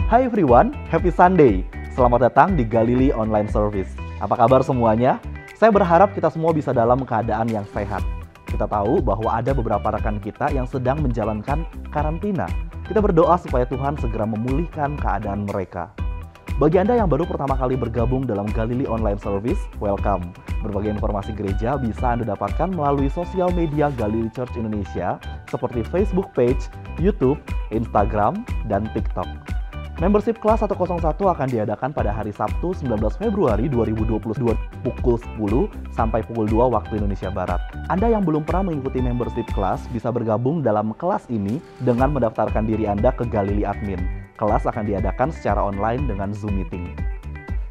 Hai everyone, happy Sunday. Selamat datang di Galilei Online Service. Apa kabar semuanya? Saya berharap kita semua bisa dalam keadaan yang sehat. Kita tahu bahwa ada beberapa rekan kita yang sedang menjalankan karantina. Kita berdoa supaya Tuhan segera memulihkan keadaan mereka. Bagi Anda yang baru pertama kali bergabung dalam Galilei Online Service, welcome. Berbagai informasi gereja bisa Anda dapatkan melalui sosial media Galilei Church Indonesia seperti Facebook page, YouTube, Instagram, dan TikTok. Membership kelas 101 akan diadakan pada hari Sabtu 19 Februari 2022 pukul 10 sampai pukul 2 waktu Indonesia Barat. Anda yang belum pernah mengikuti membership kelas bisa bergabung dalam kelas ini dengan mendaftarkan diri Anda ke Galilei Admin. Kelas akan diadakan secara online dengan Zoom Meeting.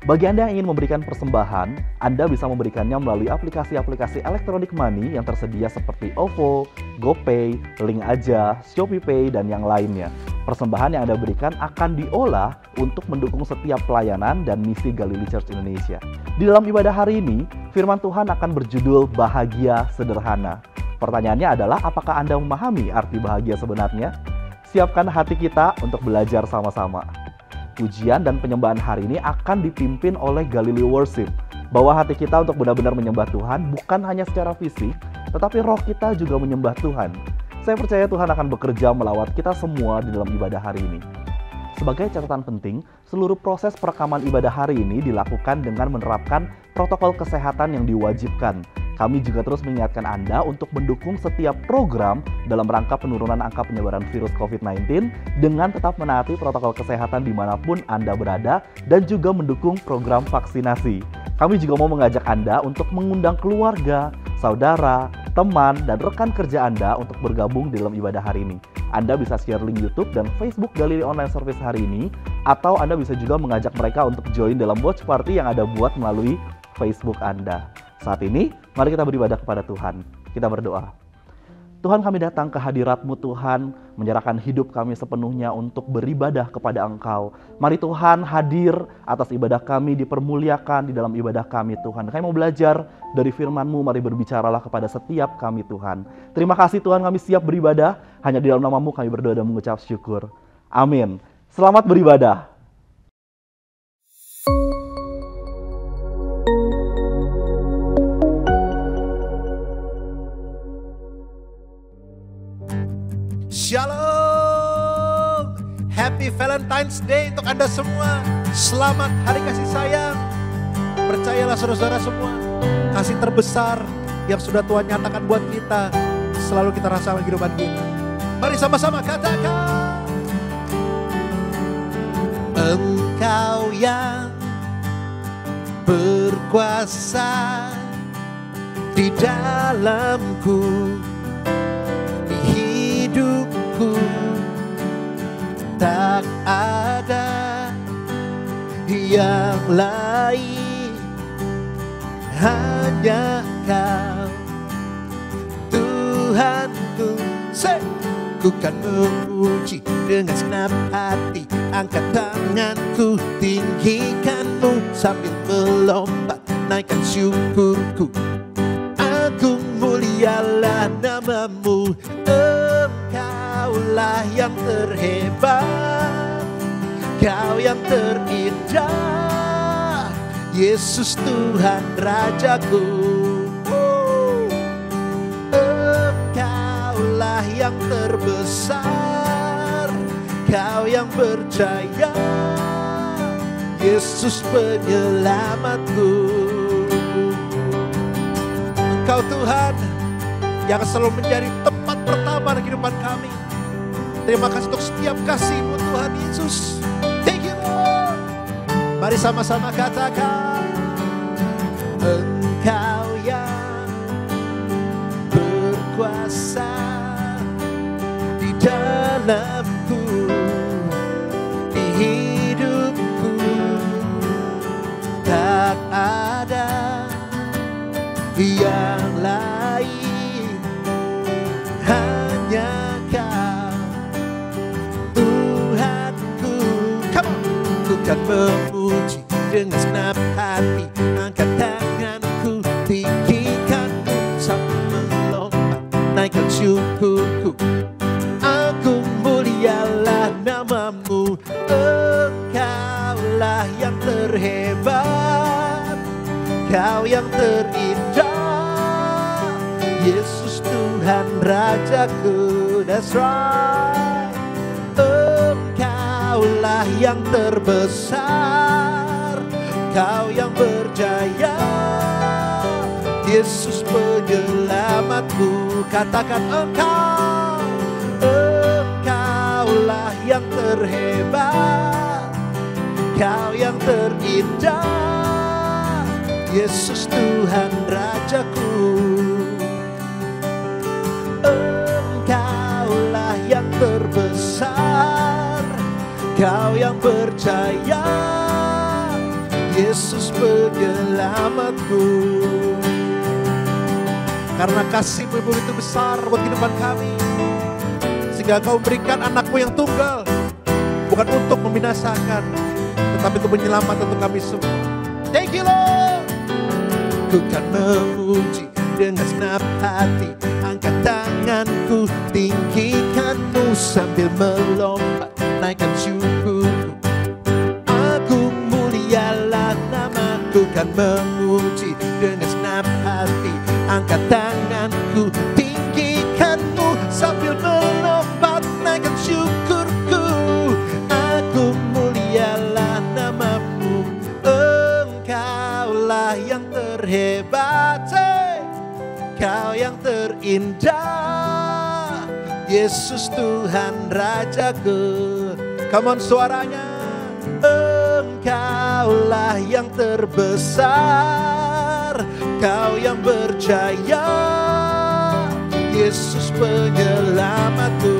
Bagi Anda yang ingin memberikan persembahan, Anda bisa memberikannya melalui aplikasi-aplikasi elektronik money yang tersedia seperti OVO, GoPay, Link Aja, ShopeePay, dan yang lainnya. Persembahan yang Anda berikan akan diolah untuk mendukung setiap pelayanan dan misi Galilei Church Indonesia. Di dalam ibadah hari ini, firman Tuhan akan berjudul Bahagia Sederhana. Pertanyaannya adalah, apakah Anda memahami arti bahagia sebenarnya? Siapkan hati kita untuk belajar sama-sama. Pujian dan penyembahan hari ini akan dipimpin oleh Galilei Worship. Bawa hati kita untuk benar-benar menyembah Tuhan, bukan hanya secara fisik, tetapi roh kita juga menyembah Tuhan. Saya percaya Tuhan akan bekerja melawat kita semua di dalam ibadah hari ini. Sebagai catatan penting, seluruh proses perekaman ibadah hari ini dilakukan dengan menerapkan protokol kesehatan yang diwajibkan. Kami juga terus mengingatkan Anda untuk mendukung setiap program dalam rangka penurunan angka penyebaran virus COVID-19 dengan tetap menaati protokol kesehatan dimanapun Anda berada dan juga mendukung program vaksinasi. Kami juga mau mengajak Anda untuk mengundang keluarga, saudara, teman, dan rekan kerja Anda untuk bergabung dalam ibadah hari ini. Anda bisa share link YouTube dan Facebook Galilei Online Service hari ini, atau Anda bisa juga mengajak mereka untuk join dalam watch party yang Anda buat melalui Facebook Anda. Saat ini, mari kita beribadah kepada Tuhan. Kita berdoa. Tuhan, kami datang ke hadirat-Mu Tuhan, menyerahkan hidup kami sepenuhnya untuk beribadah kepada Engkau. Mari Tuhan hadir atas ibadah kami, dipermuliakan di dalam ibadah kami Tuhan. Kami mau belajar dari firman-Mu, mari berbicaralah kepada setiap kami Tuhan. Terima kasih Tuhan, kami siap beribadah, hanya di dalam nama-Mu kami berdoa dan mengucap syukur. Amin. Selamat beribadah. Shalom, Happy Valentine's Day untuk Anda semua. Selamat Hari Kasih Sayang. Percayalah saudara-saudara semua, kasih terbesar yang sudah Tuhan nyatakan buat kita selalu kita rasakan kehidupan kita. Mari sama-sama katakan, Engkau yang berkuasa di dalamku, hidupku tak ada yang lain, hanya Kau Tuhanku. Ku kan memuji dengan segenap hati, angkat tanganku, tinggikan-Mu sambil melompat, naikkan syukurku. Agung mulialah nama-Mu, Engkaulah yang terhebat, Kau yang terindah, Yesus Tuhan Rajaku. Engkaulah yang terbesar, Kau yang berjaya, Yesus penyelamatku. Engkau Tuhan yang selalu menjadi tempat pertama di kehidupan kami. Terima kasih untuk setiap kasih-Mu Tuhan Yesus. Thank you Lord. Mari sama-sama katakan, Engkau yang berkuasa di dalamku, di hidupku tak ada yang lain, hanya Kau Tuhanku. Come on. Ku kan memuji dengan segenap hati, angkat tanganku, tinggikan-Mu sambil melompat, naikkan syukurku. Agung mulialah nama-Mu, Engkau yang terindah, Yesus Tuhan Rajaku. That's right. Engkaulah yang terbesar, Kau yang berjaya, Yesus penyelamatku. Katakan Engkau, Engkaulah yang terhebat, Kau yang terindah, Yesus Tuhan Rajaku. Engkaulah yang terbesar, Kau yang percaya, Yesus penyelamatku. Karena kasih-Mu begitu besar buat kehidupan kami, sehingga Kau berikan anak-Mu yang tunggal, bukan untuk membinasakan, tetapi untuk menyelamatkan untuk kami semua. Thank you Lord. Ku kan memuji dengan segenap hati, angkat tanganku, tinggikan-Mu sambil melompat, naikkan syukurku. Aku mulialah namaku, kan memuji dengan segenap hati, angkat tanganku, tinggikan-Mu sambil melompat, naikkan syukurku. Aku mulialah namamu, Engkaulah yang terhebat, Kau yang terindah, Yesus Tuhan Rajaku. Come on suaranya. Engkaulah yang terbesar, Kau yang berjaya, Yesus penyelamatku.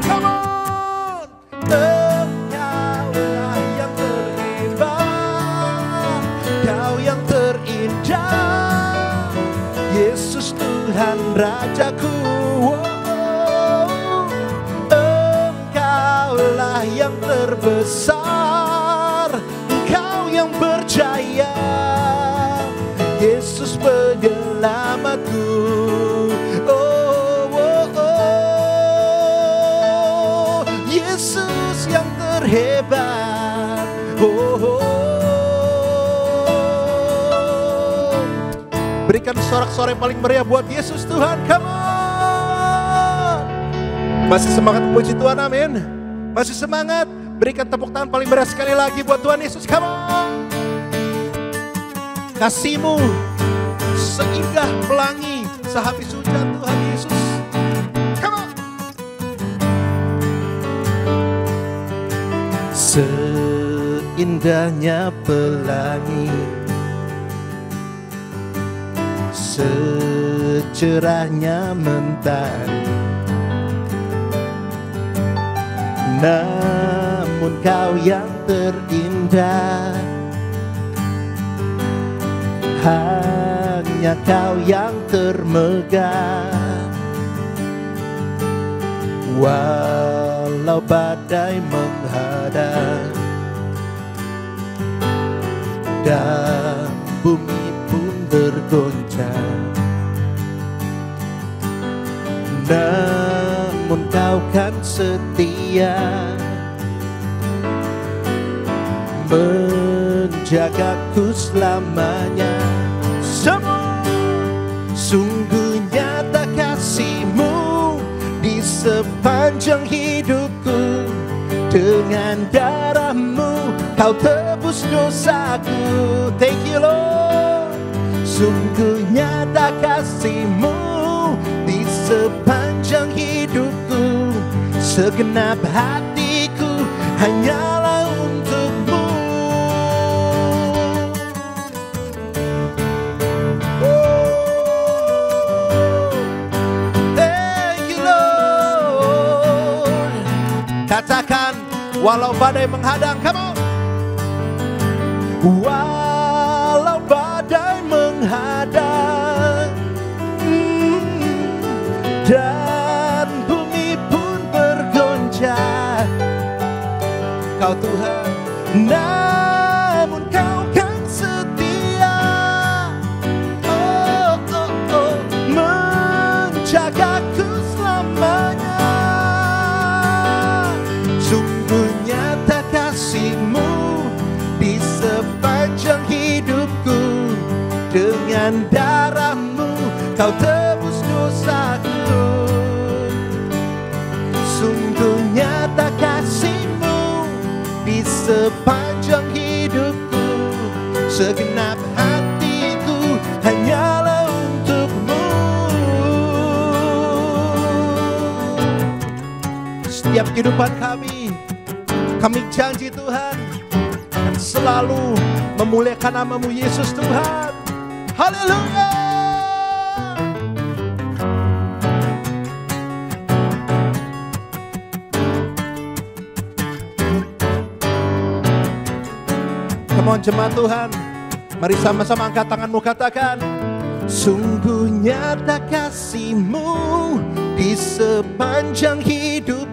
Come on. Engkaulah yang terhebat, Kau yang terindah, Yesus Tuhan Rajaku. Engkaulah yang terbesar, Kau yang berjaya, Yesus penyelamatku. Yesus yang terhebat. Berikan sorak-sorai paling meriah buat Yesus Tuhan. Come on. Masih semangat memuji Tuhan, amin. Masih semangat. Berikan tepuk tangan paling meriah sekali lagi buat Tuhan Yesus. Come on. Kasih-Mu seindah pelangi sehabis hujan Tuhan Yesus. Come on. Seindahnya pelangi, secerahnya mentari, namun Kau yang terindah, hanya Kau yang termegah. Walau badai menghadang dan bumi pun bergoncang, namun Kau kan setia, menjagaku selamanya. Semua sungguh nyata kasih-Mu di sepanjang hidupku. Dengan darah-Mu Kau tebus dosaku. Thank you Lord. Sungguh nyata kasih-Mu di sepanjang hidupku. Segenap hatiku hanyalah untuk-Mu. Thank you Lord. Katakan, walau badai menghadang, come on. Walau badai menghadang dan bumi pun bergoncang, Kau Tuhan, namun Kau kan setia. Oh, oh, oh, menjagaku selamanya. Sungguh nyata kasih-Mu di sepanjang hidupku. Dengan darah-Mu Kau tebus dosaku. Sungguh nyata kasih-Mu di sepanjang hidupku. Segenap hatiku hanyalah untuk-Mu. Setiap kehidupan kami janji Tuhan akan selalu memuliakan nama-Mu Yesus Tuhan. Haleluya. Come on jemaat Tuhan, mari sama-sama angkat tanganmu, katakan, sungguh nyata kasih-Mu di sepanjang hidupku.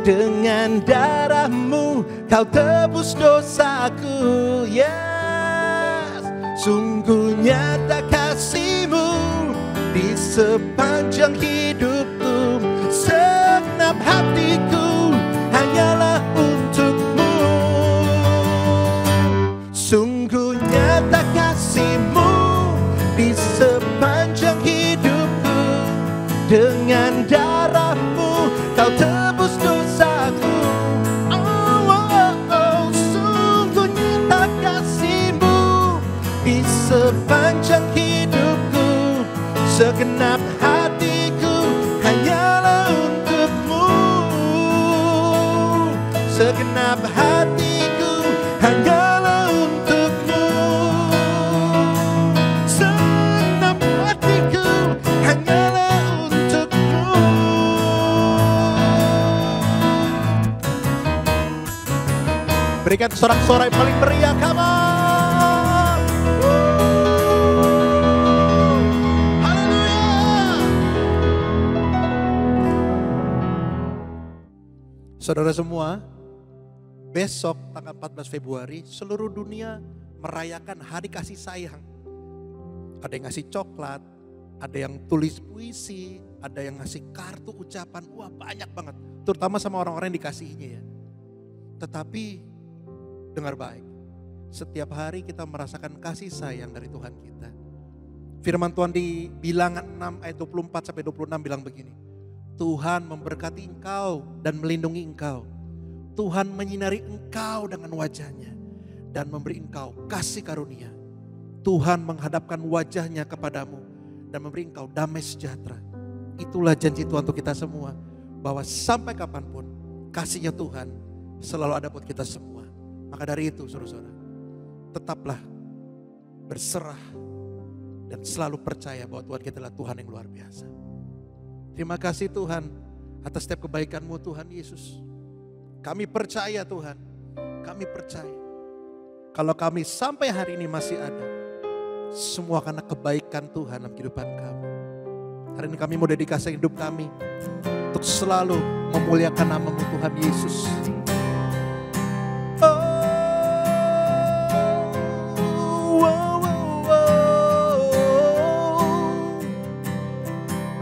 Dengan darah-Mu Kau tebus dosaku. Yes, sungguh nyata kasih-Mu di sepanjang hidupku. Segenap hatiku hanyalah untuk-Mu. Sungguh nyata kasih-Mu di sepanjang hidupku. Dengan darah-Mu Kau tebus dosaku. Oh, oh, oh. Sungguh nyata kasih-Mu di sepanjang hidupku. Segenap hatiku hanyalah untuk-Mu. Segenap hatiku hanyalah untuk-Mu. Segenap hatiku hanyalah untuk-Mu. Berikan sorak-sorai paling meriah, come on. Haleluya. Saudara semua, besok tanggal 14 Februari seluruh dunia merayakan hari kasih sayang. Ada yang ngasih coklat, ada yang tulis puisi, ada yang ngasih kartu ucapan. Wah, banyak banget, terutama sama orang-orang yang dikasihinya ya. Tetapi dengar baik, setiap hari kita merasakan kasih sayang dari Tuhan kita. Firman Tuhan di Bilangan 6 ayat 24 sampai 26 bilang begini. Tuhan memberkati engkau dan melindungi engkau. Tuhan menyinari engkau dengan wajahnya dan memberi engkau kasih karunia. Tuhan menghadapkan wajahnya kepadamu dan memberi engkau damai sejahtera. Itulah janji Tuhan untuk kita semua, bahwa sampai kapanpun kasihnya Tuhan selalu ada buat kita semua. Maka dari itu saudara-saudara, tetaplah berserah dan selalu percaya bahwa Tuhan kita adalah Tuhan yang luar biasa. Terima kasih Tuhan atas setiap kebaikan-Mu Tuhan Yesus. Kami percaya Tuhan, kami percaya kalau kami sampai hari ini masih ada, semua karena kebaikan Tuhan dalam kehidupan kami. Hari ini kami mau dedikasi hidup kami untuk selalu memuliakan nama-Mu Tuhan Yesus.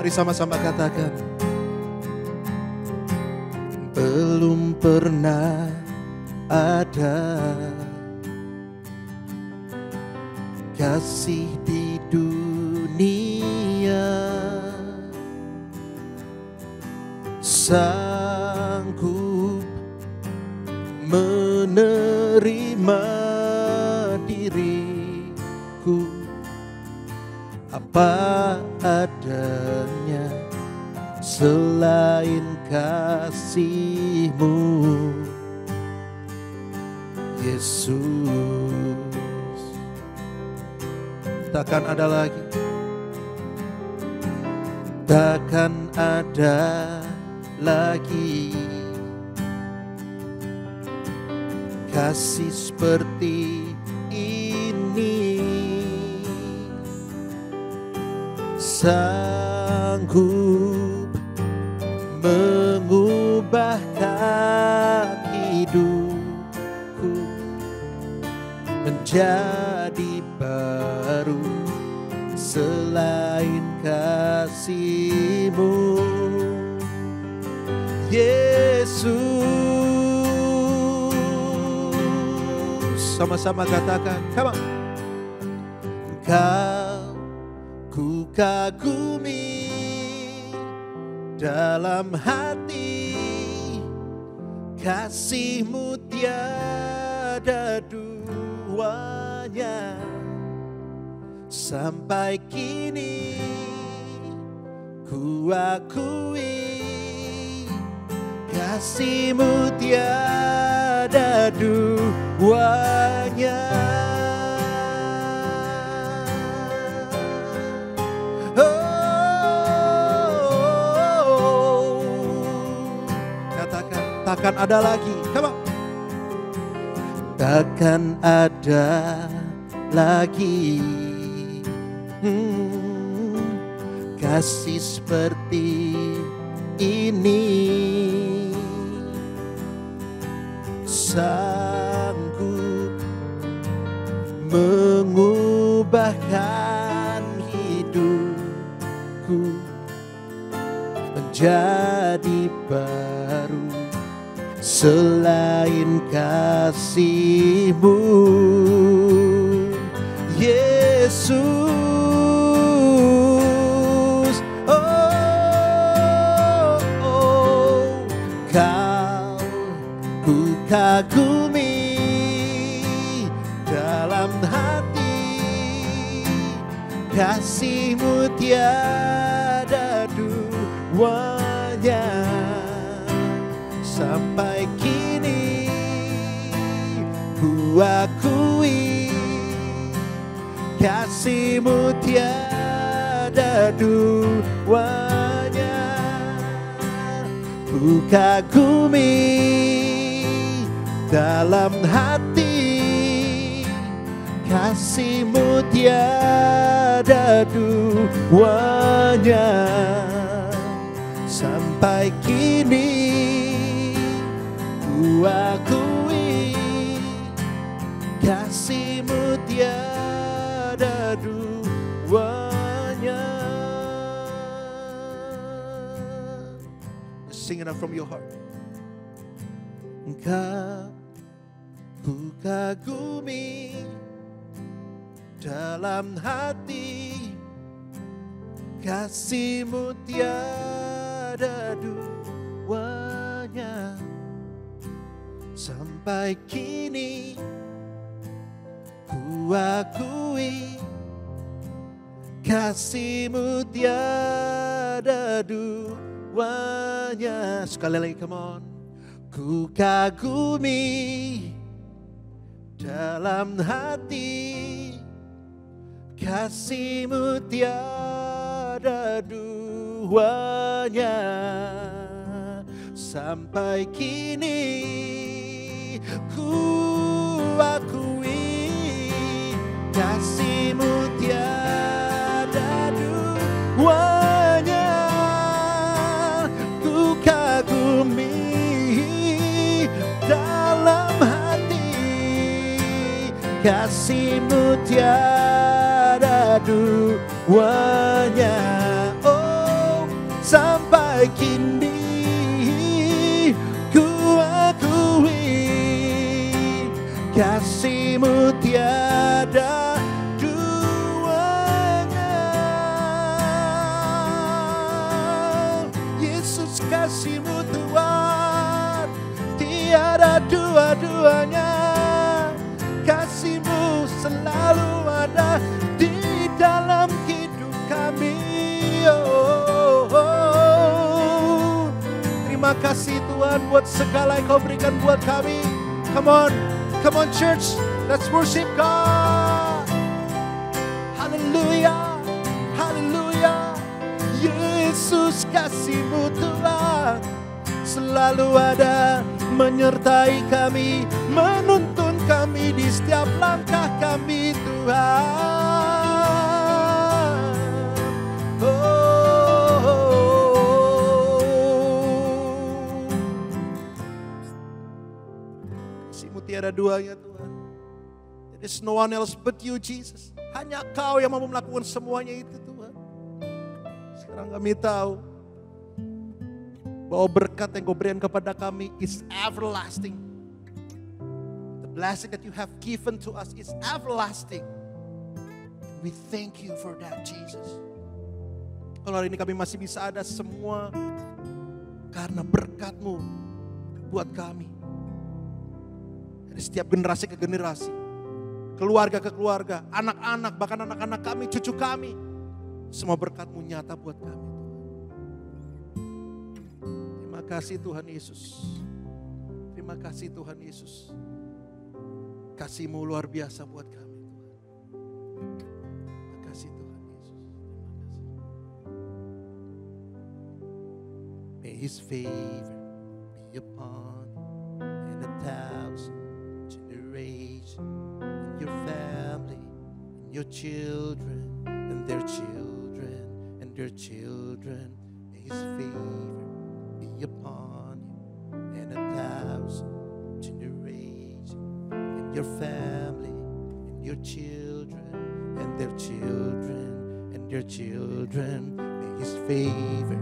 Mari sama-sama katakan. Belum pernah ada kasih di dunia sanggup menerima diriku apa adanya selain kasih-Mu Yesus. Takkan ada lagi, takkan ada lagi kasih seperti ini, sanggup mengubahkan hidupku menjadi baru selain kasih-Mu Yesus. Sama-sama katakan, come on. Engkau ku kagumi dalam hati, kasih-Mu tiada duanya. Sampai kini ku akui, kasih-Mu tiada duanya. Katakan, takkan ada lagi. Come on. Takkan ada lagi kasih seperti ini, sanggup mengubahkan hidupku menjadi baru. Selain kasih-Mu, Yesus, Kau ku kagumi dalam hati, kasih-Mu tiada duanya. Sampai kini ku akui, kasih-Mu tiada duanya. Ku kagumi dalam hati, kasih-Mu tiada duanya. Sampai kini ku akui, kasih-Mu tiada duanya. Sing it out from your heart. Engkau ku kagumi dalam hati, kasih-Mu tiada duanya. Sampai kini ku akui, kasih-Mu tiada duanya. Sekali lagi, come on. Ku kagumi dalam hati, kasih-Mu tiada duanya. Sampai kini ku akui, kasih-Mu tiada duanya. Ku kagumi dalam hati, kasih-Mu tiada duanya. Oh, sampai kini ku akui, kasih-Mu tiada duanya. Yesus, kasih-Mu Tuhan tiada dua-duanya. Kasih-Mu selalu ada di dalam hidup kami. Oh, oh, oh. Terima kasih Tuhan buat segala yang Kau berikan buat kami. Come on church, let's worship God. Haleluya, haleluya. Yesus, kasih-Mu Tuhan selalu ada menyertai kami, menuntun kami di setiap langkah kami Tuhan. Oh, oh, oh. Kasih-Mu tiada duanya Tuhan. There is no one else but you Jesus. Hanya Kau yang mampu melakukan semuanya itu Tuhan. Sekarang kami tahu bahwa berkat yang Kau berikan kepada kami is everlasting. The blessing that you have given to us is everlasting. We thank you for that, Jesus. Kalau hari ini kami masih bisa ada semua karena berkat-Mu buat kami. Dari setiap generasi ke generasi, keluarga ke keluarga, anak-anak, bahkan anak-anak kami, cucu kami. Semua berkat-Mu nyata buat kami. Terima kasih Tuhan Yesus. Terima kasih Tuhan Yesus. Kasih-Mu luar biasa buat kami. May His favor be upon you and 1,000 generations, and your family, and your children, and their children, and their children. May His favor be upon you and 1,000 generations, and your family, and your children, and their children, and their children. May His favor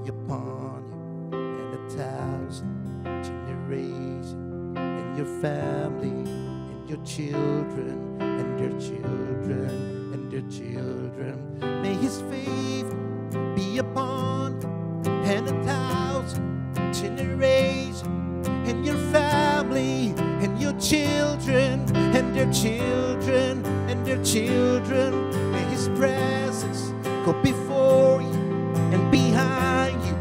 be upon you and 1,000 generations, and your family, and your children, and their children, and their children. May His favor be upon you and 1,000 generations, and your family, and your children, and their children, and their children. May His presence go before you and behind you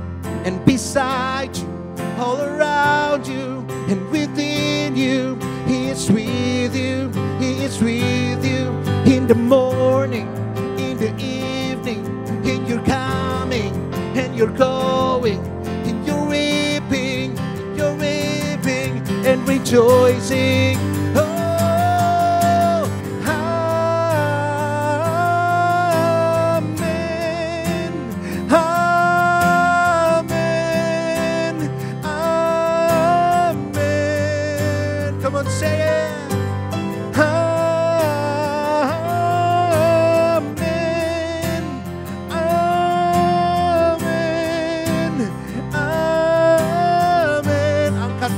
and beside you, all around you and within you. He is with you, He is with you in the morning, in the evening, in your coming and your going, in your weeping, and rejoicing.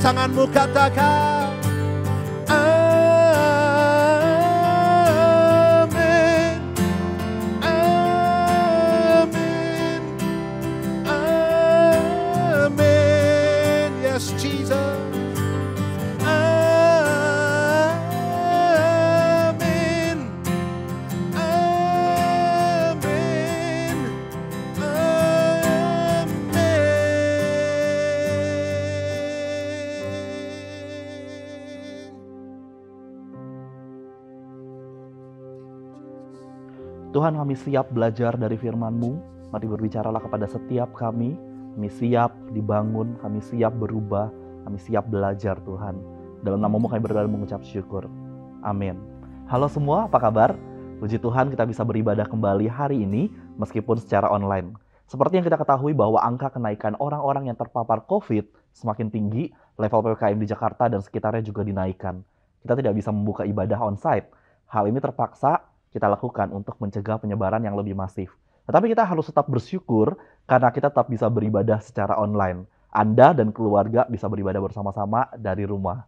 Tanganmu katakan amin, amin, amin. Yes, Jesus. Amin, amin, Tuhan, kami siap belajar dari firman-Mu. Mari berbicaralah kepada setiap kami. Kami siap dibangun, kami siap berubah, kami siap belajar Tuhan. Dalam nama-Mu kami berdoa dan mengucap syukur. Amin. Halo semua, apa kabar? Puji Tuhan kita bisa beribadah kembali hari ini meskipun secara online. Seperti yang kita ketahui bahwa angka kenaikan orang-orang yang terpapar COVID semakin tinggi, level PPKM di Jakarta dan sekitarnya juga dinaikkan. Kita tidak bisa membuka ibadah on-site. Hal ini terpaksa kita lakukan untuk mencegah penyebaran yang lebih masif. Tetapi kita harus tetap bersyukur karena kita tetap bisa beribadah secara online. Anda dan keluarga bisa beribadah bersama-sama dari rumah.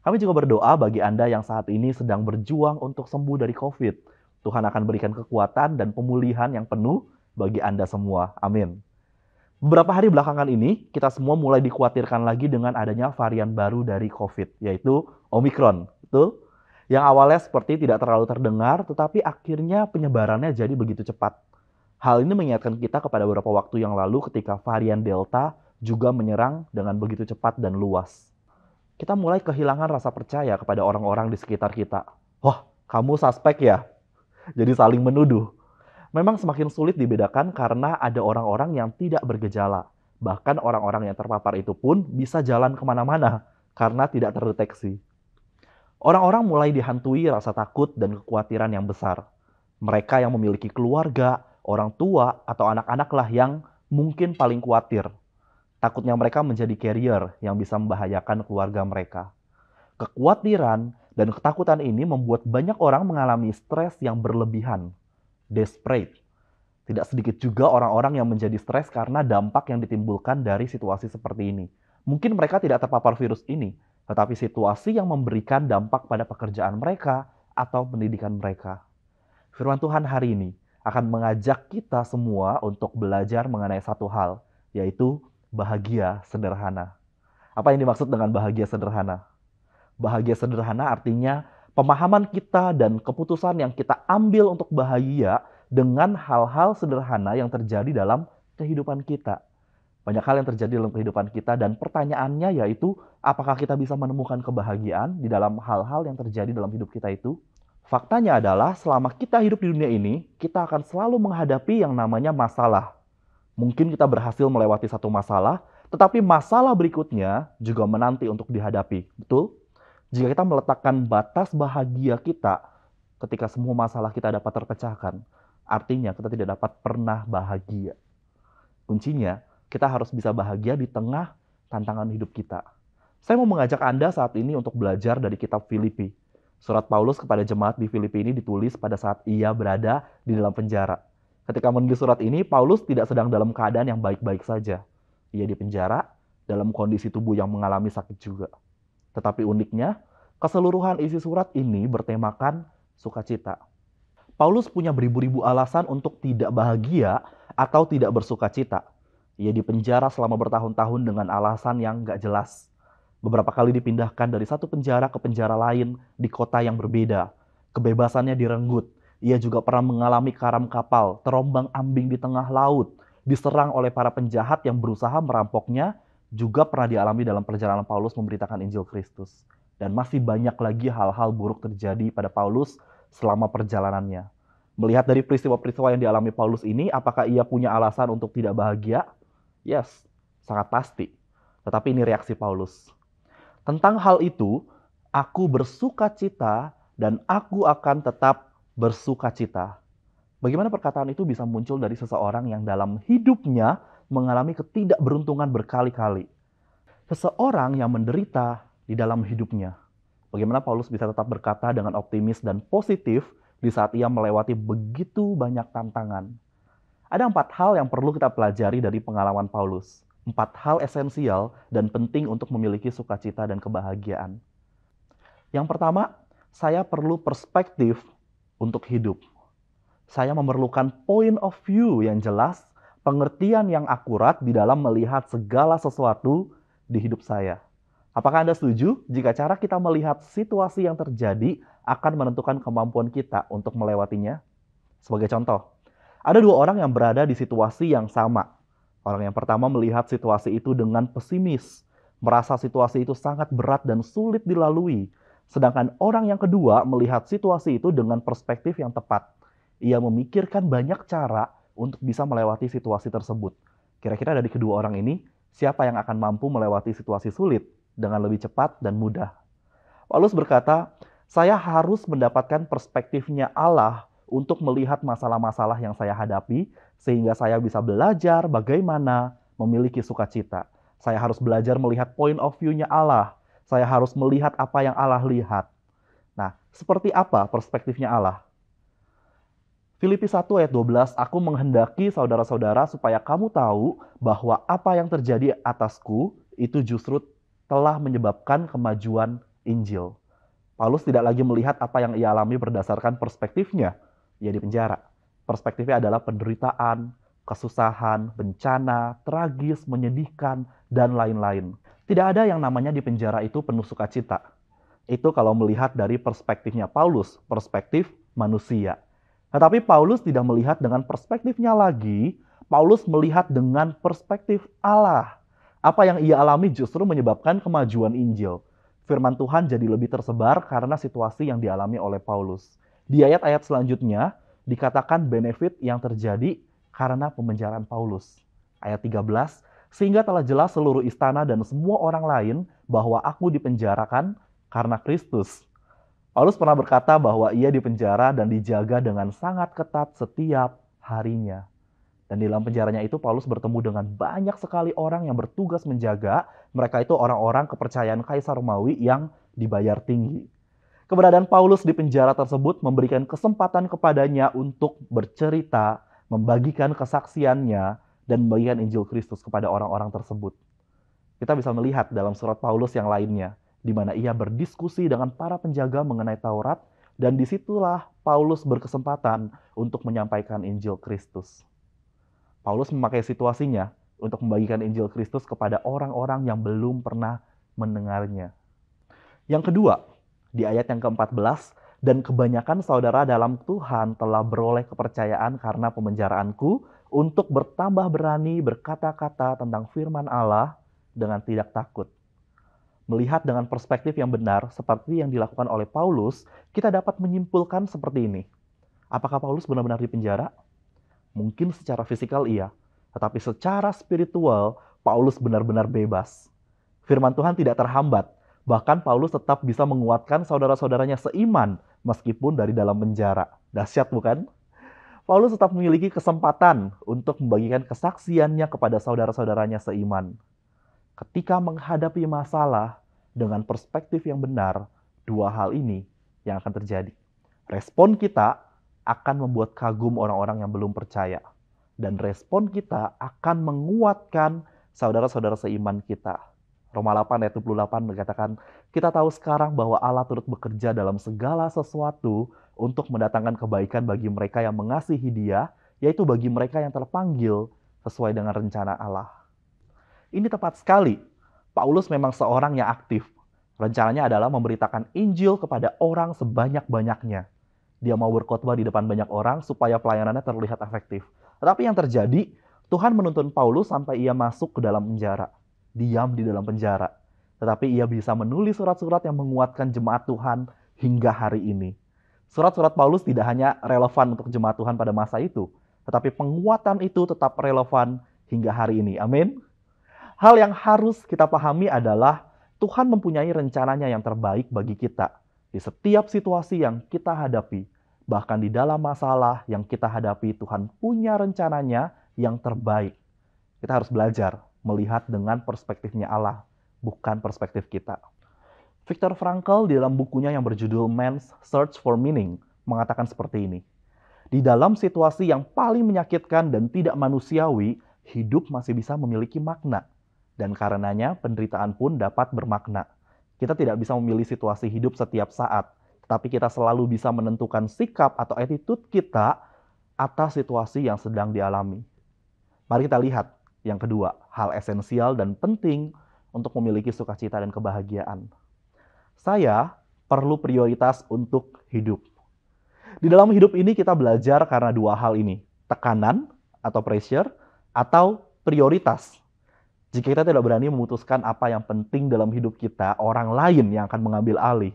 Kami juga berdoa bagi Anda yang saat ini sedang berjuang untuk sembuh dari COVID. Tuhan akan berikan kekuatan dan pemulihan yang penuh bagi Anda semua. Amin. Beberapa hari belakangan ini, kita semua mulai dikhawatirkan lagi dengan adanya varian baru dari COVID, yaitu Omicron. Betul? Yang awalnya seperti tidak terlalu terdengar, tetapi akhirnya penyebarannya jadi begitu cepat. Hal ini mengingatkan kita kepada beberapa waktu yang lalu ketika varian Delta juga menyerang dengan begitu cepat dan luas. Kita mulai kehilangan rasa percaya kepada orang-orang di sekitar kita. Wah, kamu suspek ya? Jadi saling menuduh. Memang semakin sulit dibedakan karena ada orang-orang yang tidak bergejala. Bahkan orang-orang yang terpapar itu pun bisa jalan kemana-mana karena tidak terdeteksi. Orang-orang mulai dihantui rasa takut dan kekhawatiran yang besar. Mereka yang memiliki keluarga, orang tua, atau anak-anaklah yang mungkin paling khawatir. Takutnya mereka menjadi carrier yang bisa membahayakan keluarga mereka. Kekhawatiran dan ketakutan ini membuat banyak orang mengalami stres yang berlebihan. Desperate. Tidak sedikit juga orang-orang yang menjadi stres karena dampak yang ditimbulkan dari situasi seperti ini. Mungkin mereka tidak terpapar virus ini, tetapi situasi yang memberikan dampak pada pekerjaan mereka atau pendidikan mereka. Firman Tuhan hari ini akan mengajak kita semua untuk belajar mengenai satu hal, yaitu bahagia sederhana. Apa yang dimaksud dengan bahagia sederhana? Bahagia sederhana artinya pemahaman kita dan keputusan yang kita ambil untuk bahagia dengan hal-hal sederhana yang terjadi dalam kehidupan kita. Banyak hal yang terjadi dalam kehidupan kita dan pertanyaannya yaitu apakah kita bisa menemukan kebahagiaan di dalam hal-hal yang terjadi dalam hidup kita itu? Faktanya adalah selama kita hidup di dunia ini, kita akan selalu menghadapi yang namanya masalah. Mungkin kita berhasil melewati satu masalah, tetapi masalah berikutnya juga menanti untuk dihadapi. Betul? Jika kita meletakkan batas bahagia kita ketika semua masalah kita dapat terpecahkan, artinya kita tidak dapat pernah bahagia. Kuncinya, kita harus bisa bahagia di tengah tantangan hidup kita. Saya mau mengajak Anda saat ini untuk belajar dari kitab Filipi. Surat Paulus kepada jemaat di Filipi ini ditulis pada saat ia berada di dalam penjara. Ketika menulis surat ini, Paulus tidak sedang dalam keadaan yang baik-baik saja. Ia di penjara dalam kondisi tubuh yang mengalami sakit juga. Tetapi uniknya, keseluruhan isi surat ini bertemakan sukacita. Paulus punya beribu-ribu alasan untuk tidak bahagia atau tidak bersukacita. Ia di penjara selama bertahun-tahun dengan alasan yang gak jelas. Beberapa kali dipindahkan dari satu penjara ke penjara lain di kota yang berbeda. Kebebasannya direnggut. Ia juga pernah mengalami karam kapal, terombang-ambing di tengah laut, diserang oleh para penjahat yang berusaha merampoknya, juga pernah dialami dalam perjalanan Paulus memberitakan Injil Kristus. Dan masih banyak lagi hal-hal buruk terjadi pada Paulus selama perjalanannya. Melihat dari peristiwa-peristiwa yang dialami Paulus ini, apakah ia punya alasan untuk tidak bahagia? Yes, sangat pasti. Tetapi ini reaksi Paulus. Tentang hal itu, aku bersukacita dan aku akan tetap bersukacita. Bagaimana perkataan itu bisa muncul dari seseorang yang dalam hidupnya mengalami ketidakberuntungan berkali-kali? Seseorang yang menderita di dalam hidupnya. Bagaimana Paulus bisa tetap berkata dengan optimis dan positif di saat ia melewati begitu banyak tantangan? Ada 4 hal yang perlu kita pelajari dari pengalaman Paulus. 4 hal esensial dan penting untuk memiliki sukacita dan kebahagiaan. Yang pertama, saya perlu perspektif untuk hidup. Saya memerlukan point of view yang jelas, pengertian yang akurat di dalam melihat segala sesuatu di hidup saya. Apakah Anda setuju jika cara kita melihat situasi yang terjadi akan menentukan kemampuan kita untuk melewatinya? Sebagai contoh, ada 2 orang yang berada di situasi yang sama. Orang yang pertama melihat situasi itu dengan pesimis, merasa situasi itu sangat berat dan sulit dilalui. Sedangkan orang yang kedua melihat situasi itu dengan perspektif yang tepat. Ia memikirkan banyak cara untuk bisa melewati situasi tersebut. Kira-kira dari kedua orang ini, siapa yang akan mampu melewati situasi sulit dengan lebih cepat dan mudah? Paulus berkata, saya harus mendapatkan perspektifnya Allah untuk melihat masalah-masalah yang saya hadapi, sehingga saya bisa belajar bagaimana memiliki sukacita. Saya harus belajar melihat point of view-nya Allah. Saya harus melihat apa yang Allah lihat. Nah, seperti apa perspektifnya Allah? Filipi 1 ayat 12, aku menghendaki saudara-saudara supaya kamu tahu bahwa apa yang terjadi atasku itu justru telah menyebabkan kemajuan Injil. Paulus tidak lagi melihat apa yang ia alami berdasarkan perspektifnya. Ia di penjara. Perspektifnya adalah penderitaan, kesusahan, bencana, tragis, menyedihkan, dan lain-lain. Tidak ada yang namanya di penjara itu penuh sukacita. Itu kalau melihat dari perspektifnya Paulus, perspektif manusia. Tetapi Paulus tidak melihat dengan perspektifnya lagi, Paulus melihat dengan perspektif Allah. Apa yang ia alami justru menyebabkan kemajuan Injil. Firman Tuhan jadi lebih tersebar karena situasi yang dialami oleh Paulus. Di ayat-ayat selanjutnya, dikatakan benefit yang terjadi karena pemenjaraan Paulus. Ayat 13, sehingga telah jelas seluruh istana dan semua orang lain bahwa aku dipenjarakan karena Kristus. Paulus pernah berkata bahwa ia dipenjara dan dijaga dengan sangat ketat setiap harinya. Dan di dalam penjaranya itu Paulus bertemu dengan banyak sekali orang yang bertugas menjaga. Mereka itu orang-orang kepercayaan Kaisar Romawi yang dibayar tinggi. Keberadaan Paulus di penjara tersebut memberikan kesempatan kepadanya untuk bercerita, membagikan kesaksiannya, dan membagikan Injil Kristus kepada orang-orang tersebut. Kita bisa melihat dalam surat Paulus yang lainnya, di mana ia berdiskusi dengan para penjaga mengenai Taurat, Dan disitulah Paulus berkesempatan untuk menyampaikan Injil Kristus. Paulus memakai situasinya untuk membagikan Injil Kristus kepada orang-orang yang belum pernah mendengarnya. Yang kedua, di ayat yang ke-14, dan kebanyakan saudara dalam Tuhan telah beroleh kepercayaan karena pemenjaraanku untuk bertambah berani berkata-kata tentang firman Allah dengan tidak takut. Melihat dengan perspektif yang benar seperti yang dilakukan oleh Paulus, kita dapat menyimpulkan seperti ini. Apakah Paulus benar-benar di penjara? Mungkin secara fisikal iya, tetapi secara spiritual Paulus benar-benar bebas. Firman Tuhan tidak terhambat, bahkan Paulus tetap bisa menguatkan saudara-saudaranya seiman meskipun dari dalam penjara. Dahsyat bukan? Paulus tetap memiliki kesempatan untuk membagikan kesaksiannya kepada saudara-saudaranya seiman. Ketika menghadapi masalah dengan perspektif yang benar, dua hal ini yang akan terjadi. Respon kita akan membuat kagum orang-orang yang belum percaya. Dan respon kita akan menguatkan saudara-saudara seiman kita. Roma 8 ayat 28 mengatakan, kita tahu sekarang bahwa Allah turut bekerja dalam segala sesuatu untuk mendatangkan kebaikan bagi mereka yang mengasihi Dia, yaitu bagi mereka yang terpanggil sesuai dengan rencana Allah. Ini tepat sekali. Paulus memang seorang yang aktif. Rencananya adalah memberitakan Injil kepada orang sebanyak-banyaknya. Dia mau berkhotbah di depan banyak orang supaya pelayanannya terlihat efektif. Tetapi yang terjadi, Tuhan menuntun Paulus sampai ia masuk ke dalam penjara. Diam di dalam penjara. Tetapi ia bisa menulis surat-surat yang menguatkan jemaat Tuhan hingga hari ini. Surat-surat Paulus tidak hanya relevan untuk jemaat Tuhan pada masa itu, tetapi penguatan itu tetap relevan hingga hari ini. Amin. Hal yang harus kita pahami adalah Tuhan mempunyai rencananya yang terbaik bagi kita di setiap situasi yang kita hadapi. Bahkan di dalam masalah yang kita hadapi, Tuhan punya rencananya yang terbaik. Kita harus belajar melihat dengan perspektifnya Allah, bukan perspektif kita. Viktor Frankl di dalam bukunya yang berjudul Man's Search for Meaning mengatakan seperti ini. Di dalam situasi yang paling menyakitkan dan tidak manusiawi, hidup masih bisa memiliki makna. Dan karenanya penderitaan pun dapat bermakna. Kita tidak bisa memilih situasi hidup setiap saat, tetapi kita selalu bisa menentukan sikap atau attitude kita atas situasi yang sedang dialami. Mari kita lihat yang kedua, hal esensial dan penting untuk memiliki sukacita dan kebahagiaan. Saya perlu prioritas untuk hidup. Di dalam hidup ini kita belajar karena dua hal ini, tekanan atau pressure atau prioritas. Jika kita tidak berani memutuskan apa yang penting dalam hidup kita, orang lain yang akan mengambil alih.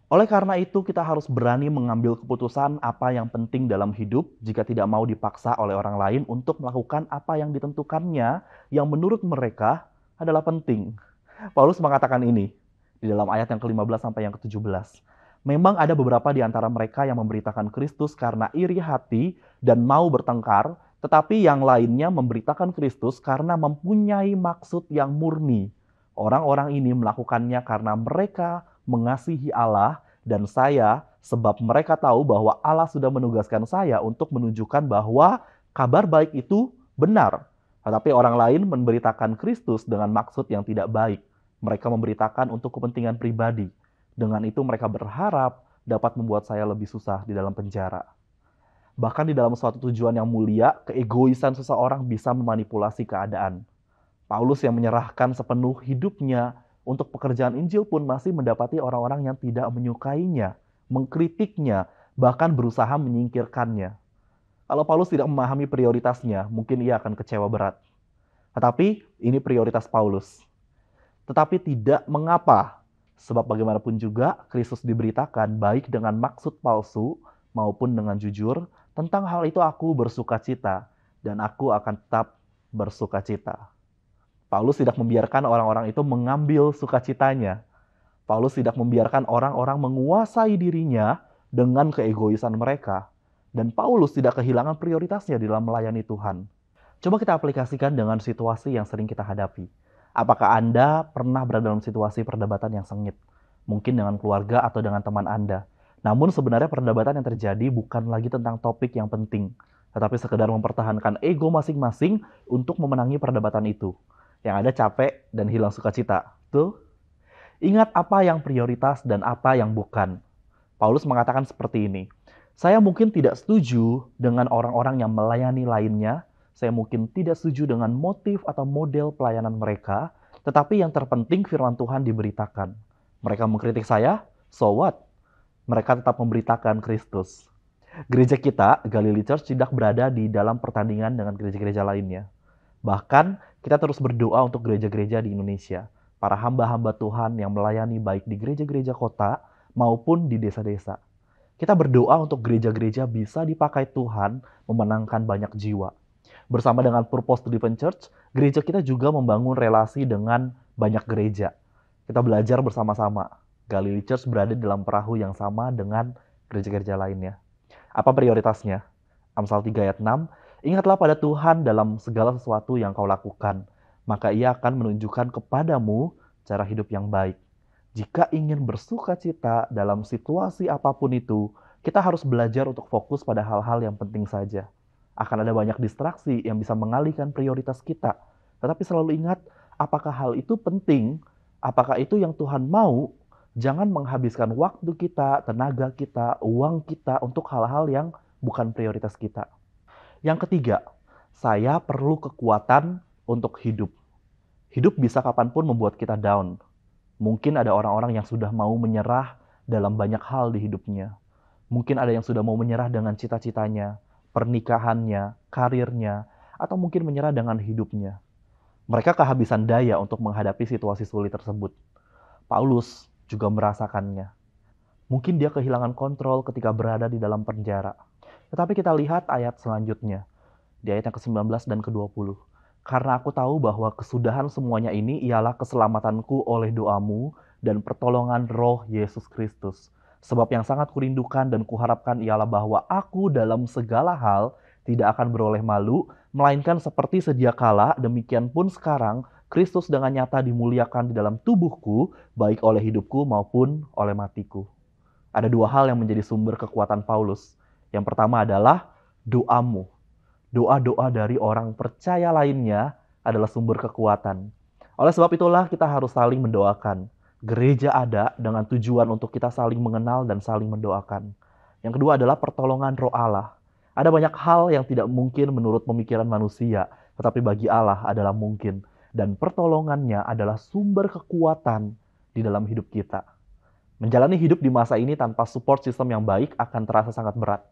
Oleh karena itu, kita harus berani mengambil keputusan apa yang penting dalam hidup jika tidak mau dipaksa oleh orang lain untuk melakukan apa yang ditentukannya yang menurut mereka adalah penting. Paulus mengatakan ini di dalam ayat yang ke-15 sampai yang ke-17. Memang ada beberapa di antara mereka yang memberitakan Kristus karena iri hati dan mau bertengkar, tetapi yang lainnya memberitakan Kristus karena mempunyai maksud yang murni. Orang-orang ini melakukannya karena mereka mengasihi Allah dan saya, sebab mereka tahu bahwa Allah sudah menugaskan saya untuk menunjukkan bahwa kabar baik itu benar. Tetapi orang lain memberitakan Kristus dengan maksud yang tidak baik. Mereka memberitakan untuk kepentingan pribadi. Dengan itu mereka berharap dapat membuat saya lebih susah di dalam penjara. Bahkan di dalam suatu tujuan yang mulia, keegoisan seseorang bisa memanipulasi keadaan. Paulus yang menyerahkan sepenuh hidupnya untuk pekerjaan Injil pun masih mendapati orang-orang yang tidak menyukainya, mengkritiknya, bahkan berusaha menyingkirkannya. Kalau Paulus tidak memahami prioritasnya, mungkin ia akan kecewa berat. Tetapi ini prioritas Paulus. Tetapi tidak mengapa, sebab bagaimanapun juga Kristus diberitakan baik dengan maksud palsu maupun dengan jujur. Tentang hal itu aku bersukacita dan aku akan tetap bersukacita. Paulus tidak membiarkan orang-orang itu mengambil sukacitanya. Paulus tidak membiarkan orang-orang menguasai dirinya dengan keegoisan mereka. Dan Paulus tidak kehilangan prioritasnya di dalam melayani Tuhan. Coba kita aplikasikan dengan situasi yang sering kita hadapi. Apakah Anda pernah berada dalam situasi perdebatan yang sengit? Mungkin dengan keluarga atau dengan teman Anda. Namun sebenarnya perdebatan yang terjadi bukan lagi tentang topik yang penting, tetapi sekedar mempertahankan ego masing-masing untuk memenangi perdebatan itu. Yang ada capek dan hilang sukacita. Tuh. Ingat apa yang prioritas dan apa yang bukan. Paulus mengatakan seperti ini, "Saya mungkin tidak setuju dengan orang-orang yang melayani lainnya, saya mungkin tidak setuju dengan motif atau model pelayanan mereka, tetapi yang terpenting firman Tuhan diberitakan. Mereka mengkritik saya, so what? Mereka tetap memberitakan Kristus." Gereja kita, Galilee Church, tidak berada di dalam pertandingan dengan gereja-gereja lainnya. Bahkan, kita terus berdoa untuk gereja-gereja di Indonesia, para hamba-hamba Tuhan yang melayani baik di gereja-gereja kota maupun di desa-desa. Kita berdoa untuk gereja-gereja bisa dipakai Tuhan memenangkan banyak jiwa. Bersama dengan Purpose Driven Church, gereja kita juga membangun relasi dengan banyak gereja. Kita belajar bersama-sama. Galilee Church berada dalam perahu yang sama dengan gereja-gereja lainnya. Apa prioritasnya? Amsal 3 ayat 6, "Ingatlah pada Tuhan dalam segala sesuatu yang kau lakukan, maka Ia akan menunjukkan kepadamu cara hidup yang baik." Jika ingin bersuka cita dalam situasi apapun itu, kita harus belajar untuk fokus pada hal-hal yang penting saja. Akan ada banyak distraksi yang bisa mengalihkan prioritas kita. Tetapi selalu ingat, apakah hal itu penting? Apakah itu yang Tuhan mau? Jangan menghabiskan waktu kita, tenaga kita, uang kita untuk hal-hal yang bukan prioritas kita. Yang ketiga, saya perlu kekuatan untuk hidup. Hidup bisa kapanpun membuat kita down. Mungkin ada orang-orang yang sudah mau menyerah dalam banyak hal di hidupnya. Mungkin ada yang sudah mau menyerah dengan cita-citanya, pernikahannya, karirnya, atau mungkin menyerah dengan hidupnya. Mereka kehabisan daya untuk menghadapi situasi sulit tersebut. Paulus juga merasakannya. Mungkin dia kehilangan kontrol ketika berada di dalam penjara. Tetapi kita lihat ayat selanjutnya, di ayat yang ke-19 dan ke-20. "Karena aku tahu bahwa kesudahan semuanya ini ialah keselamatanku oleh doamu dan pertolongan Roh Yesus Kristus. Sebab yang sangat kurindukan dan kuharapkan ialah bahwa aku dalam segala hal tidak akan beroleh malu, melainkan seperti sedia kala, demikian pun sekarang, Kristus dengan nyata dimuliakan di dalam tubuhku, baik oleh hidupku maupun oleh matiku." Ada dua hal yang menjadi sumber kekuatan Paulus. Yang pertama adalah doamu. Doa-doa dari orang percaya lainnya adalah sumber kekuatan. Oleh sebab itulah kita harus saling mendoakan. Gereja ada dengan tujuan untuk kita saling mengenal dan saling mendoakan. Yang kedua adalah pertolongan Roh Allah. Ada banyak hal yang tidak mungkin menurut pemikiran manusia, tetapi bagi Allah adalah mungkin. Dan pertolongannya adalah sumber kekuatan di dalam hidup kita. Menjalani hidup di masa ini tanpa support system yang baik akan terasa sangat berat.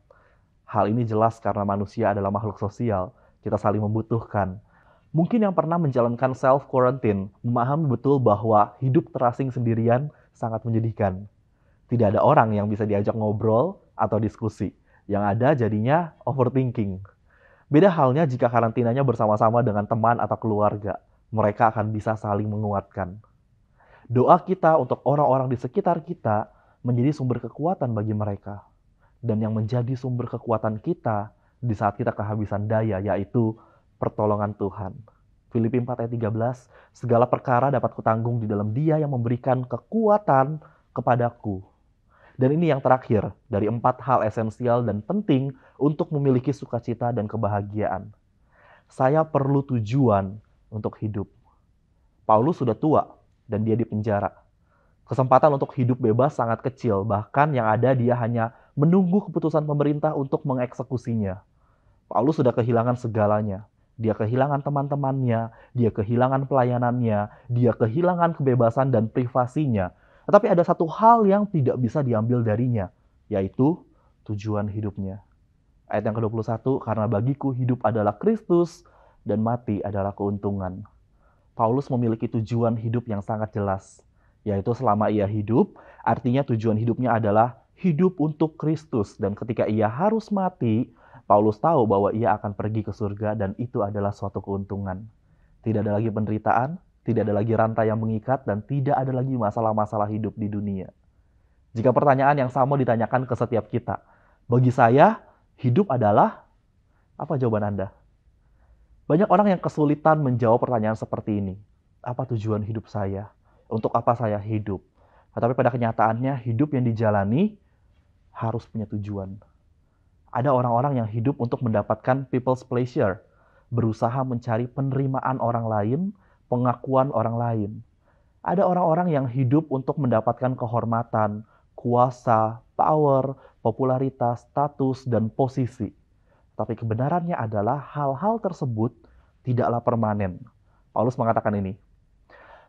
Hal ini jelas karena manusia adalah makhluk sosial. Kita saling membutuhkan. Mungkin yang pernah menjalankan self-quarantine memahami betul bahwa hidup terasing sendirian sangat menyedihkan. Tidak ada orang yang bisa diajak ngobrol atau diskusi. Yang ada jadinya overthinking. Beda halnya jika karantinanya bersama-sama dengan teman atau keluarga. Mereka akan bisa saling menguatkan. Doa kita untuk orang-orang di sekitar kita menjadi sumber kekuatan bagi mereka. Dan yang menjadi sumber kekuatan kita di saat kita kehabisan daya, yaitu pertolongan Tuhan. Filipi 4 ayat 13, "Segala perkara dapat kutanggung di dalam Dia yang memberikan kekuatan kepadaku." Dan ini yang terakhir dari 4 hal esensial dan penting untuk memiliki sukacita dan kebahagiaan. Saya perlu tujuan untuk hidup. Paulus sudah tua dan dia di penjara. Kesempatan untuk hidup bebas sangat kecil, bahkan yang ada dia hanya menunggu keputusan pemerintah untuk mengeksekusinya. Paulus sudah kehilangan segalanya. Dia kehilangan teman-temannya, dia kehilangan pelayanannya, dia kehilangan kebebasan dan privasinya. Tetapi ada satu hal yang tidak bisa diambil darinya, yaitu tujuan hidupnya. Ayat yang ke-21, "Karena bagiku hidup adalah Kristus dan mati adalah keuntungan." Paulus memiliki tujuan hidup yang sangat jelas, yaitu selama ia hidup, artinya tujuan hidupnya adalah hidup untuk Kristus. Dan ketika ia harus mati, Paulus tahu bahwa ia akan pergi ke surga dan itu adalah suatu keuntungan. Tidak ada lagi penderitaan, tidak ada lagi rantai yang mengikat, dan tidak ada lagi masalah-masalah hidup di dunia. Jika pertanyaan yang sama ditanyakan ke setiap kita, bagi saya, hidup adalah, apa jawaban Anda? Banyak orang yang kesulitan menjawab pertanyaan seperti ini. Apa tujuan hidup saya? Untuk apa saya hidup? Tetapi pada kenyataannya, hidup yang dijalani harus punya tujuan. Ada orang-orang yang hidup untuk mendapatkan people's pleasure, berusaha mencari penerimaan orang lain, pengakuan orang lain. Ada orang-orang yang hidup untuk mendapatkan kehormatan, kuasa, power, popularitas, status, dan posisi. Tapi kebenarannya adalah hal-hal tersebut tidaklah permanen. Paulus mengatakan ini,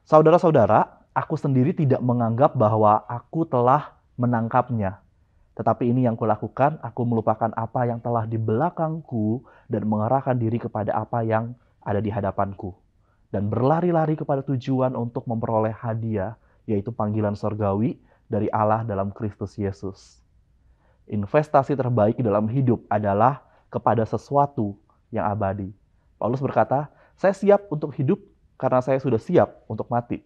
"Saudara-saudara, aku sendiri tidak menganggap bahwa aku telah menangkapnya. Tetapi ini yang kulakukan, aku melupakan apa yang telah di belakangku dan mengarahkan diri kepada apa yang ada di hadapanku. Dan berlari-lari kepada tujuan untuk memperoleh hadiah, yaitu panggilan sorgawi dari Allah dalam Kristus Yesus." Investasi terbaik dalam hidup adalah kepada sesuatu yang abadi. Paulus berkata, "Saya siap untuk hidup karena saya sudah siap untuk mati."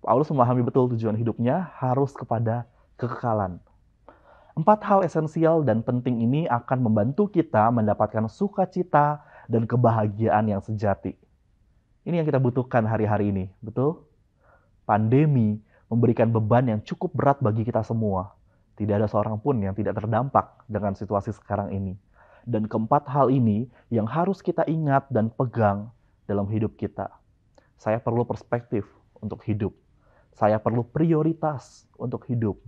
Paulus memahami betul tujuan hidupnya harus kepada kekekalan. 4 hal esensial dan penting ini akan membantu kita mendapatkan sukacita dan kebahagiaan yang sejati. Ini yang kita butuhkan hari-hari ini, betul? Pandemi memberikan beban yang cukup berat bagi kita semua. Tidak ada seorang pun yang tidak terdampak dengan situasi sekarang ini. Dan keempat hal ini yang harus kita ingat dan pegang dalam hidup kita. Saya perlu perspektif untuk hidup. Saya perlu prioritas untuk hidup.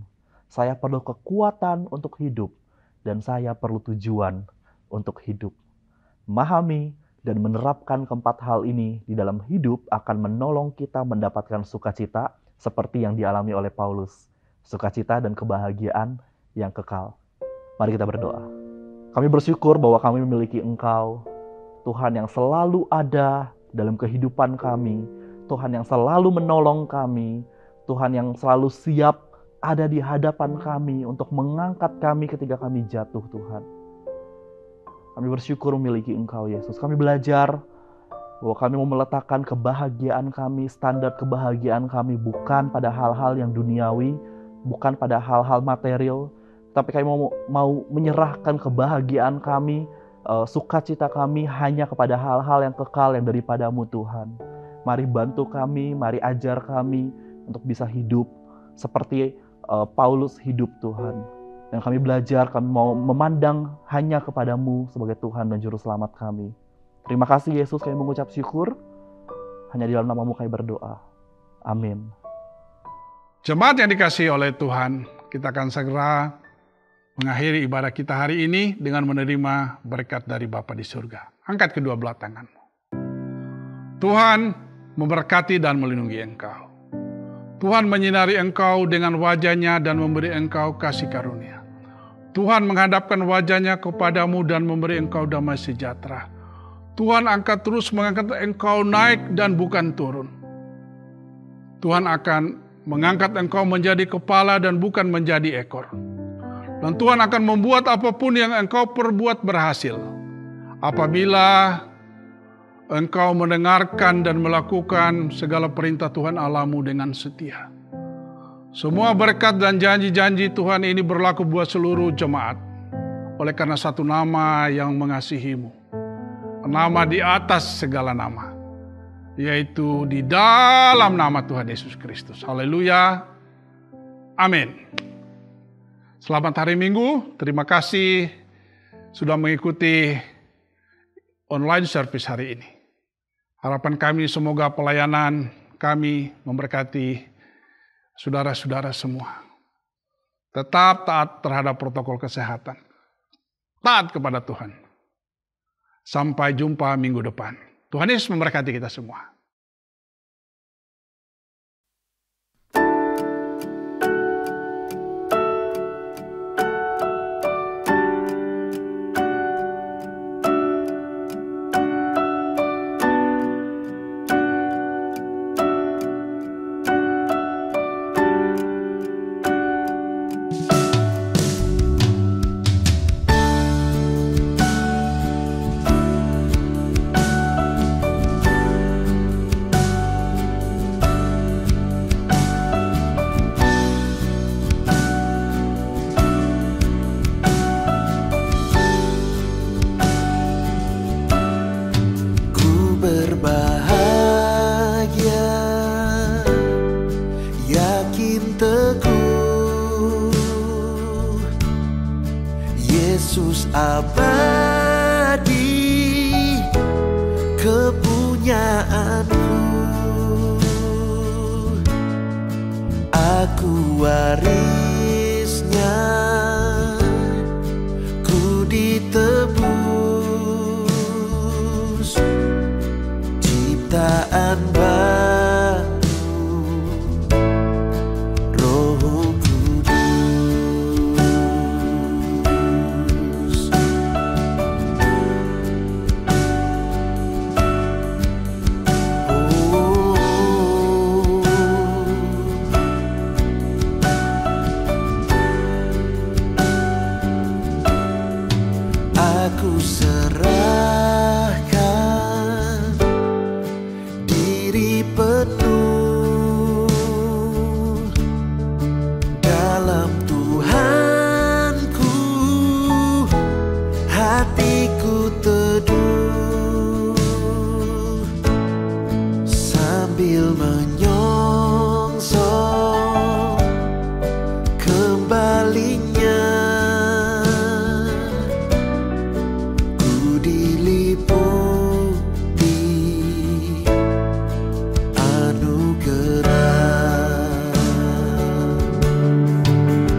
Saya perlu kekuatan untuk hidup. Dan saya perlu tujuan untuk hidup. Memahami dan menerapkan keempat hal ini di dalam hidup akan menolong kita mendapatkan sukacita seperti yang dialami oleh Paulus. Sukacita dan kebahagiaan yang kekal. Mari kita berdoa. Kami bersyukur bahwa kami memiliki Engkau, Tuhan yang selalu ada dalam kehidupan kami, Tuhan yang selalu menolong kami, Tuhan yang selalu siap ada di hadapan kami untuk mengangkat kami ketika kami jatuh, Tuhan. Kami bersyukur memiliki Engkau, Yesus. Kami belajar bahwa kami mau meletakkan kebahagiaan kami, standar kebahagiaan kami bukan pada hal-hal yang duniawi, bukan pada hal-hal material, tapi kami mau menyerahkan kebahagiaan kami, sukacita kami hanya kepada hal-hal yang kekal yang daripada-Mu, Tuhan. Mari bantu kami, mari ajar kami untuk bisa hidup seperti Paulus hidup, Tuhan. Dan kami belajar, kami mau memandang hanya kepada-Mu sebagai Tuhan dan Juru Selamat kami. Terima kasih, Yesus, kami mengucap syukur. Hanya di dalam nama-Mu kami berdoa. Amin. Jemaat yang dikasihi oleh Tuhan, kita akan segera mengakhiri ibadah kita hari ini dengan menerima berkat dari Bapa di surga. Angkat kedua belah tanganmu. Tuhan memberkati dan melindungi engkau. Tuhan menyinari engkau dengan wajah-Nya dan memberi engkau kasih karunia. Tuhan menghadapkan wajah-Nya kepadamu dan memberi engkau damai sejahtera. Tuhan akan terus mengangkat engkau naik dan bukan turun. Tuhan akan mengangkat engkau menjadi kepala dan bukan menjadi ekor. Dan Tuhan akan membuat apapun yang engkau perbuat berhasil. Apabila engkau mendengarkan dan melakukan segala perintah Tuhan Allahmu dengan setia. Semua berkat dan janji-janji Tuhan ini berlaku buat seluruh jemaat. Oleh karena satu nama yang mengasihimu. Nama di atas segala nama. Yaitu di dalam nama Tuhan Yesus Kristus. Haleluya. Amin. Selamat hari Minggu. Terima kasih sudah mengikuti online service hari ini. Harapan kami semoga pelayanan kami memberkati saudara-saudara semua. Tetap taat terhadap protokol kesehatan. Taat kepada Tuhan. Sampai jumpa minggu depan. Tuhan Yesus memberkati kita semua. Yesus abadi kepunyaanku, aku waris ku teduh sambil menyongsong kembalinya. Ku diliputi anugerah.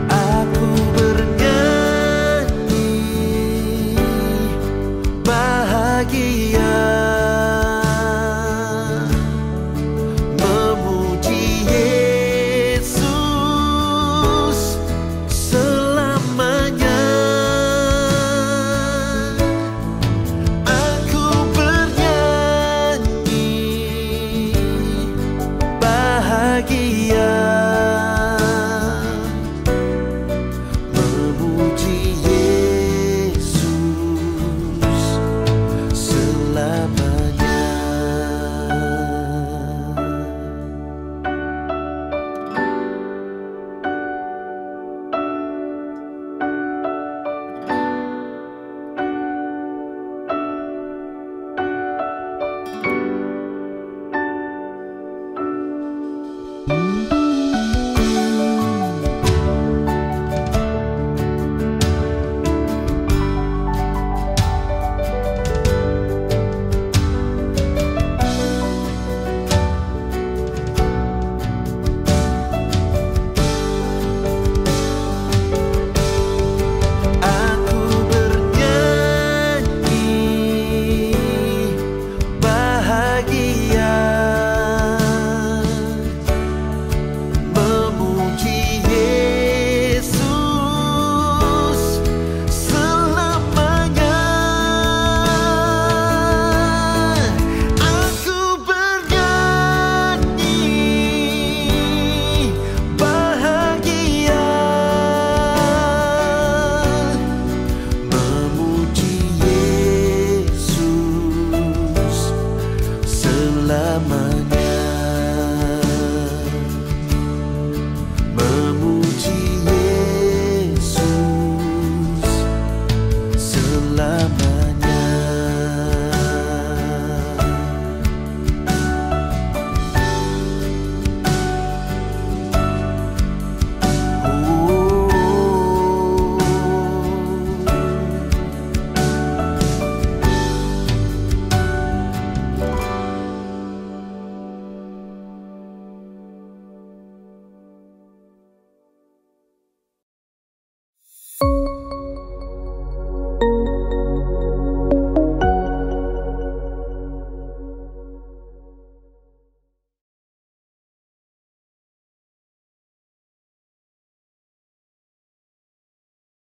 Aku bernyanyi bahagia